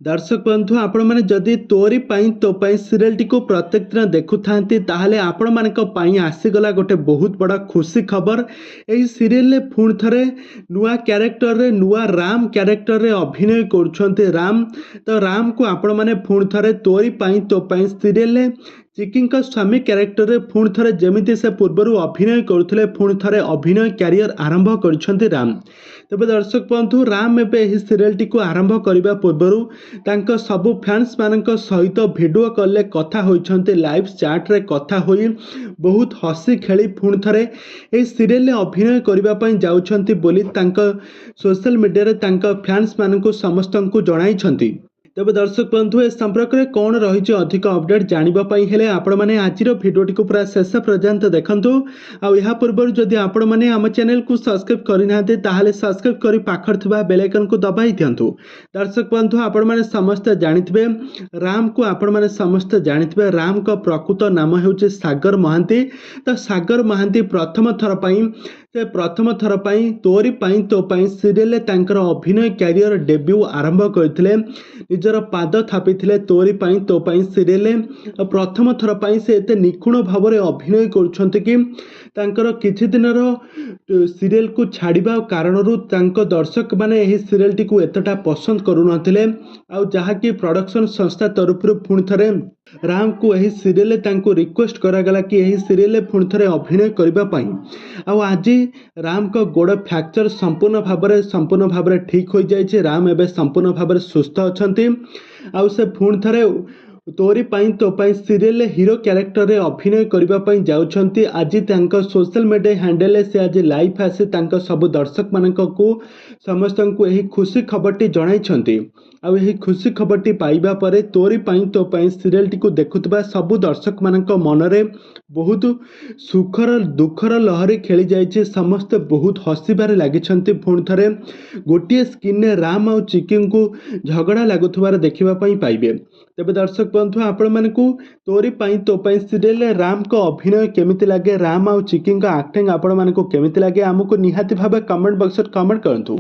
दर्शक बंधु आपण मैंने जदि तोरी पाई तो पाई सीरियल टी को प्रत्येक दिन देखु ताहले आपण मानक पाई आसीगला गोटे बहुत बड़ा खुशी खबर। यही सीरियल पुणी थरे नुआ क्यारेक्टर रे नुआ राम क्यारेक्टर रे अभिनय करुछंते राम। तो राम को आपण माने पुणी थरे तोरी पाई तो पाई सीरियल चिकी स्वामी क्यारेक्टर रे पुणी थरे जमिति से पूर्वर अभिनय करुले पुणी थरे अभिनय क्यारियर आरंभ कर राम। तेज दर्शक बंधु राम एवं सीरियल टी को आरंभ करने पूर्व सबु फैंस मान सहित वीडियो कॉल कथा होइछन्ते लाइव चैट रे कथा होई बहुत हसी खेली पुणी थरे ए सीरियल अभिनय करने जाउछन्ति बोली सोशल मीडिया रे फैंस मान समस्त को जणाइछन्ति। तेज दर्शक बंधु ए संपर्क में कौन रही अधिक अपडेट जानापी हेले आपण मैंने आज भिडियोटी को पूरा शेष पर्यंत देखंतु। आ पूर्व जदि आपण मैंने आम चैनल को सब्सक्राइब करना ताहले सब्सक्राइब कर पाखर थिबा बेल आइकन को दबाई दियंतु। दर्शक बंधु आपण मैंने समस्त जानिथिबे राम को आपण मैंने समस्त जानिथिबे राम का प्रकृत नाम हेउचे सागर महांती। तो सागर महांती प्रथम थर पाई तोरी पाई तो पाई सीरियल तांकर अभिनय कैरियर डेब्यू आरंभ करथिले निजर पाद थापिथिले तोरी पाई तो पाई सीरियल। प्रथम थर पाई से एते निखुण भाव में अभिनय करुछन्ते कि तांकर किछि दिनर सीरियल को छाड़िबा कारणरू तांको दर्शक माने एही सीरियल टी को एतटा पसंद करू नथिले। आ जहाँकि प्रोडक्शन संस्था तरफ पुणी थरे राम को यही सीरियल तांको रिक्वेस्ट करागला कि यही सीरियल पुणी थरे अभिनय करबा पई। आज राम को गोड़ फ्रैक्चर संपूर्ण भाव में ठीक हो जाए। राम एवं संपूर्ण भाव में सुस्थ अच्छा आ से पुणी थरे तोरी पाई तो पाई सीरियल हीरो क्यारेक्टर रे अभिनय करने जाउछन्ति। आज सोशल मीडिया हैंडल से आज लाइव आसी सब दर्शक मानक को समस्त को यही खुशी खबरटी जणाइछन्ति। आ यही खुशी खबरटी पाइबा परे तोरी पाई तो पाई सीरियल टी को देखुवा सबु दर्शक मानक मनरे बहुत सुखर दुखर लहरी खेली जाइए। समस्ते बहुत हसबार लगी पुणी थे गोटे स्क्रीन राम आ चिकी को झगड़ा लगुवार देखा पाइबे। तेज दर्शक बंधु आपण मानकु तोरी पाई तो पाई सीरियल राम को अभिनय केमिति लगे राम आ चिकी एक्टिंग आपण मानकु केमिति लगे आमको निहाती भाव कमेंट बॉक्स कमेंट करंतु।